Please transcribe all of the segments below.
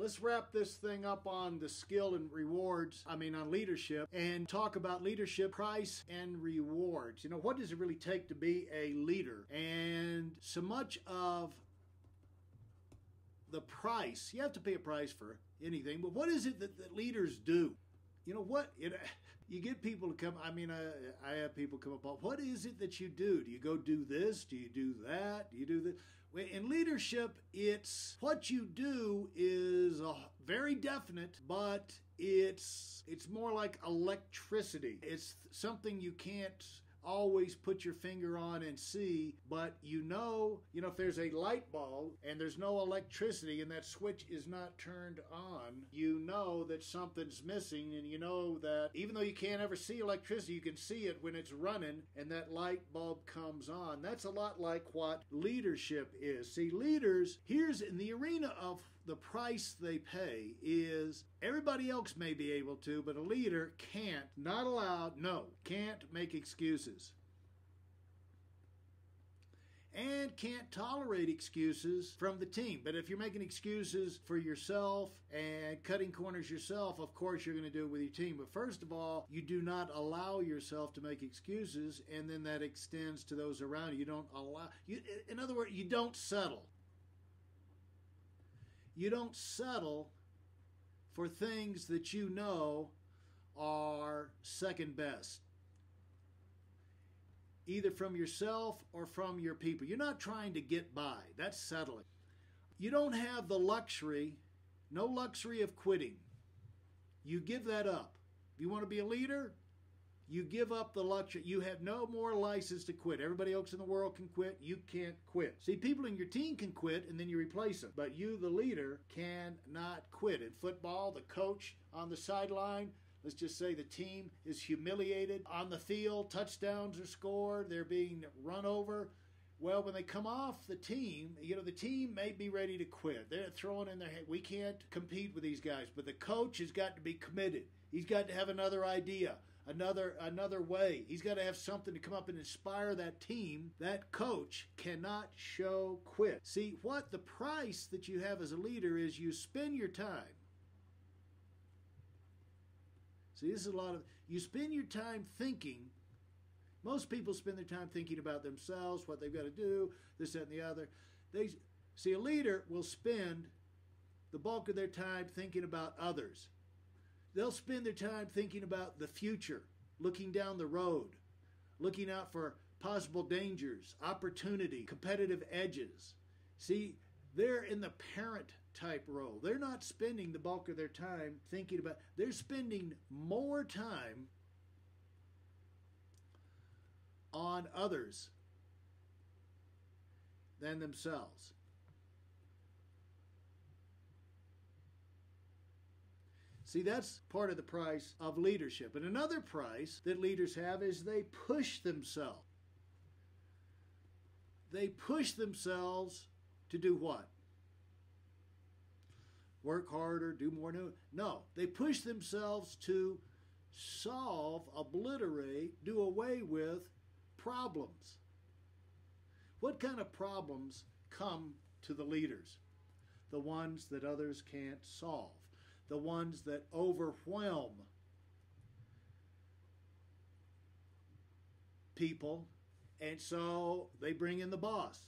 let's wrap this thing up on the skill and rewards, on leadership, and talk about leadership, price, and rewards. What does it really take to be a leader? And so much of the price, you have to pay a price for anything, but what is it that leaders do? You get people to come, I have people come up, what is it that you do? Do you go do this? Do you do that? Do you do this? In leadership, it's what you do is very definite, but it's more like electricity. It's something you can't always put your finger on and see, but if there's a light bulb and there's no electricity and that switch is not turned on, you know that something's missing, and you know that even though you can't ever see electricity, you can see it when it's running and that light bulb comes on. That's a lot like what leadership is. See, leaders, here's in the arena of the price they pay is everybody else may be able to, but a leader can't make excuses. And can't tolerate excuses from the team. But if you're making excuses for yourself and cutting corners yourself, of course you're going to do it with your team. But first of all, you do not allow yourself to make excuses, and then that extends to those around you. You don't allow, in other words, you don't settle. You don't settle for things that you know are second best, either from yourself or from your people. You're not trying to get by. That's settling. You don't have the luxury, no luxury of quitting. You give that up. If you want to be a leader, you give up the luxury. You have no more license to quit. Everybody else in the world can quit. You can't quit. See, people in your team can quit and then you replace them. But you, the leader, cannot quit. In football, the coach on the sideline, let's just say the team is humiliated. On the field, touchdowns are scored. They're being run over. Well, when they come off the team, the team may be ready to quit. They're throwing in their head, we can't compete with these guys. But the coach has got to be committed. He's got to have another idea. Another way. He's got to have something to come up and inspire that team. That coach cannot show quit. See, what the price that you have as a leader is you spend your time. See, this is you spend your time thinking. Most people spend their time thinking about themselves, what they've got to do, this, that, and the other. A leader will spend the bulk of their time thinking about others. They'll spend their time thinking about the future, looking down the road, looking out for possible dangers, opportunity, competitive edges. See, they're in the parent type role. They're not spending the bulk of their time thinking about, they're spending more time on others than themselves. See, that's part of the price of leadership. And another price that leaders have is they push themselves. They push themselves to do what? Work harder, do more new. No, they push themselves to solve, obliterate, do away with problems. What kind of problems come to the leaders? The ones that others can't solve. The ones that overwhelm people, and so they bring in the boss.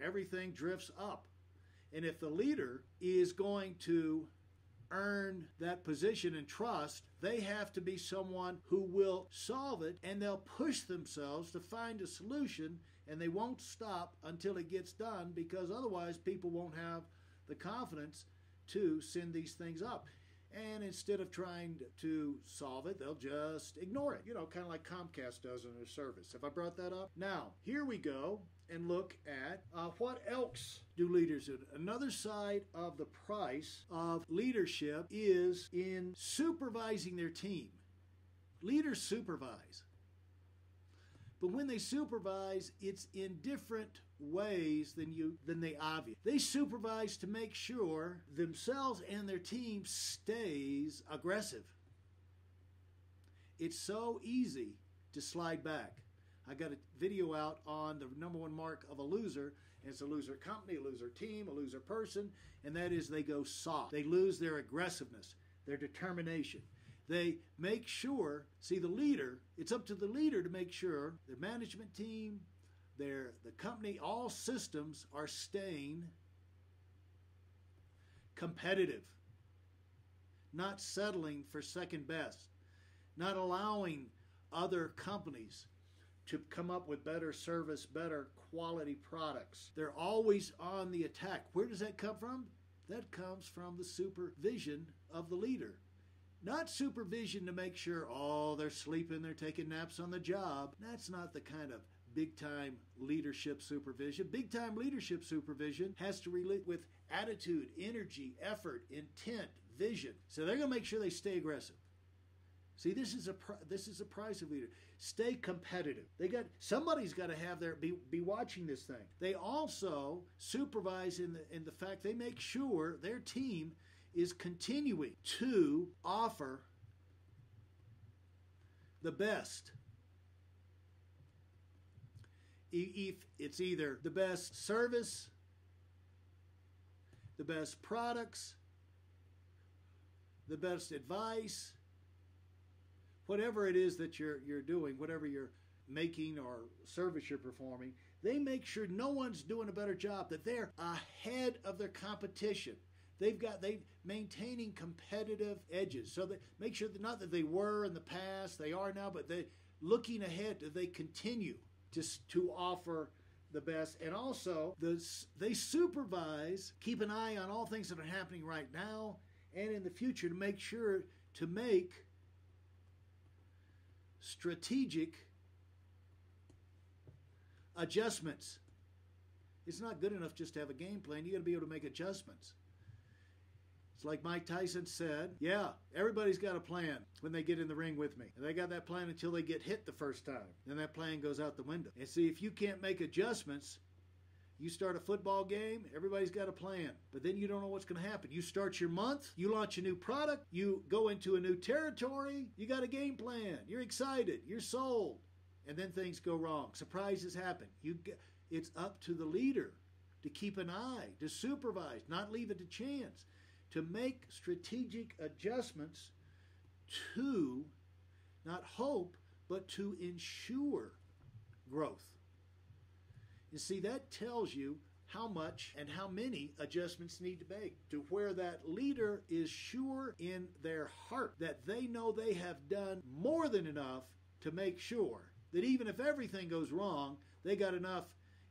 Everything drifts up. And if the leader is going to earn that position and trust, they have to be someone who will solve it, and they'll push themselves to find a solution, and they won't stop until it gets done, because otherwise people won't have the confidence to send these things up. And instead of trying to solve it, they'll just ignore it. Kind of like Comcast does in their service. Have I brought that up? Now, here we go and look at what else do leaders do. Another side of the price of leadership is in supervising their team. Leaders supervise. But when they supervise, it's in different ways than they obviate. They supervise to make sure themselves and their team stays aggressive. It's so easy to slide back. I got a video out on the number one mark of a loser, And it's a loser company, a loser team, a loser person, and that is they go soft. They lose their aggressiveness, their determination. They make sure, see, the leader, it's up to the leader to make sure their management team, the company, all systems are staying competitive, not settling for second best, not allowing other companies to come up with better service, better quality products. They're always on the attack. Where does that come from? That comes from the supervision of the leader. Not supervision to make sure, oh, they're sleeping, they're taking naps on the job. That's not the kind of big-time leadership supervision. Big-time leadership supervision has to relate with attitude, energy, effort, intent, vision. So they're going to make sure they stay aggressive. See, this is a price of leader. Stay competitive. Somebody's got to have be watching this thing. They also supervise in the fact they make sure their team is continuing to offer the best. If it's either the best service, the best products, the best advice, whatever it is that you're doing, whatever you're making or service you're performing, they make sure no one's doing a better job, that they're ahead of their competition. They maintaining competitive edges. So they make sure that not that they were in the past, they are now, but they looking ahead, that they continue to offer the best. And also, they supervise, keep an eye on all things that are happening right now and in the future to make sure to make strategic adjustments. It's not good enough just to have a game plan. You got to be able to make adjustments. It's like Mike Tyson said, yeah, everybody's got a plan when they get in the ring with me. And they got that plan until they get hit the first time. Then that plan goes out the window. And see, if you can't make adjustments, you start a football game, everybody's got a plan. But then you don't know what's going to happen. You start your month, you launch a new product, you go into a new territory, you got a game plan. You're excited, you're sold. And then things go wrong. Surprises happen. It's up to the leader to keep an eye, to supervise, not leave it to chance, to make strategic adjustments to not hope, but to ensure growth. You see, that tells you how much and how many adjustments need to make to where that leader is sure in their heart that they know they have done more than enough to make sure that even if everything goes wrong, they got enough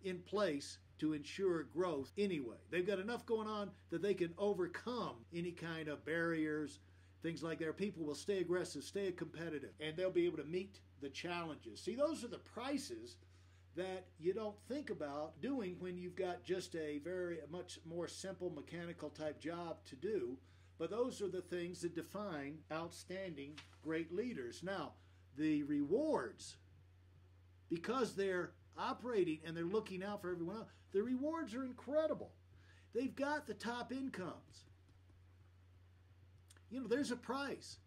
in place to ensure growth anyway. They've got enough going on that they can overcome any kind of barriers, things like that. People will stay aggressive, stay competitive, and they'll be able to meet the challenges. See, those are the prices that you don't think about doing when you've got just a much more simple mechanical type job to do. But those are the things that define outstanding great leaders. Now, the rewards, because they're operating and they're looking out for everyone else, the rewards are incredible. They've got the top incomes. You know, there's a price.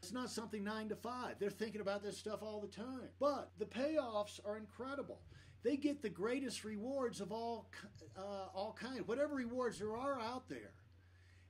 It's not something 9 to 5. They're thinking about this stuff all the time. But the payoffs are incredible. They get the greatest rewards of all kinds. Whatever rewards there are out there,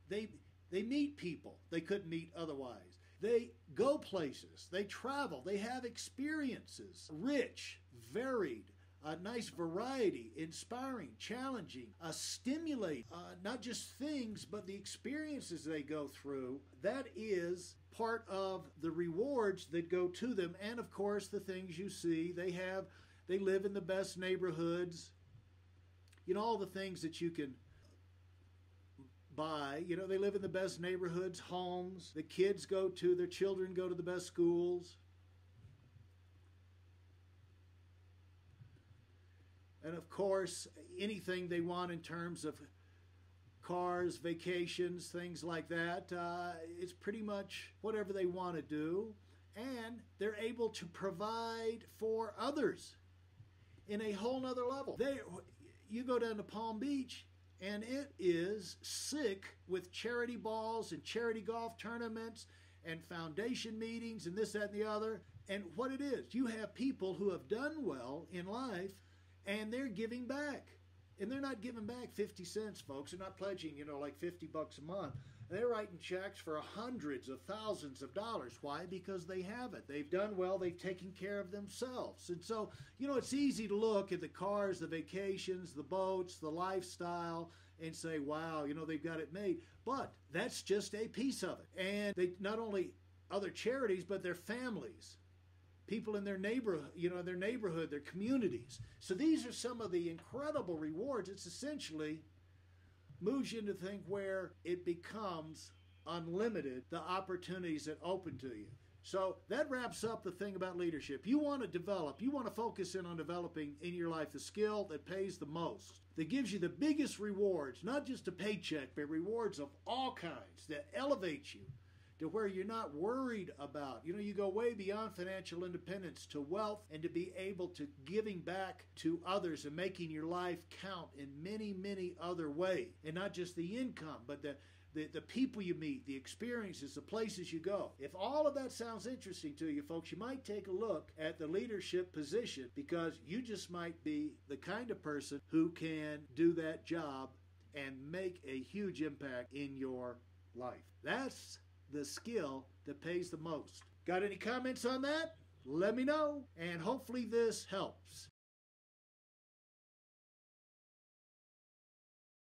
they meet people they couldn't meet otherwise. They go places. They travel. They have experiences, rich, varied, a nice variety, inspiring, challenging, stimulate, not just things, but the experiences they go through. That is part of the rewards that go to them. And of course, the things you see, they live in the best neighborhoods, you know, all the things that you can buy. You know, they live in the best neighborhoods, homes, their children go to the best schools. And of course, anything they want in terms of cars, vacations, things like that, it's pretty much whatever they want to do. And they're able to provide for others in a whole nother level. You go down to Palm Beach, and it is sick with charity balls and charity golf tournaments and foundation meetings and this, that, and the other. And what it is, you have people who have done well in life, and they're giving back And they're not giving back 50 cents, folks. They're not pledging, like $50 a month. They're writing checks for hundreds of thousands of dollars. Why? Because they have it. They've done well. They've taken care of themselves. And so, it's easy to look at the cars, the vacations, the boats, the lifestyle, and say, wow, they've got it made. But that's just a piece of it. And they not only other charities, but their families, people in their neighborhood, their communities. So these are some of the incredible rewards. It's essentially moves you into think where it becomes unlimited, the opportunities that open to you. So that wraps up the thing about leadership. You want to focus in on developing in your life the skill that pays the most, that gives you the biggest rewards, not just a paycheck, but rewards of all kinds that elevate you to where you're not worried about. You go way beyond financial independence to wealth and to be able to giving back to others and making your life count in many, many other ways. And not just the income, but the people you meet, the experiences, the places you go. If all of that sounds interesting to you, folks, you might take a look at the leadership position, because you just might be the kind of person who can do that job and make a huge impact in your life. That's the skill that pays the most. Got any comments on that? Let me know, and hopefully this helps.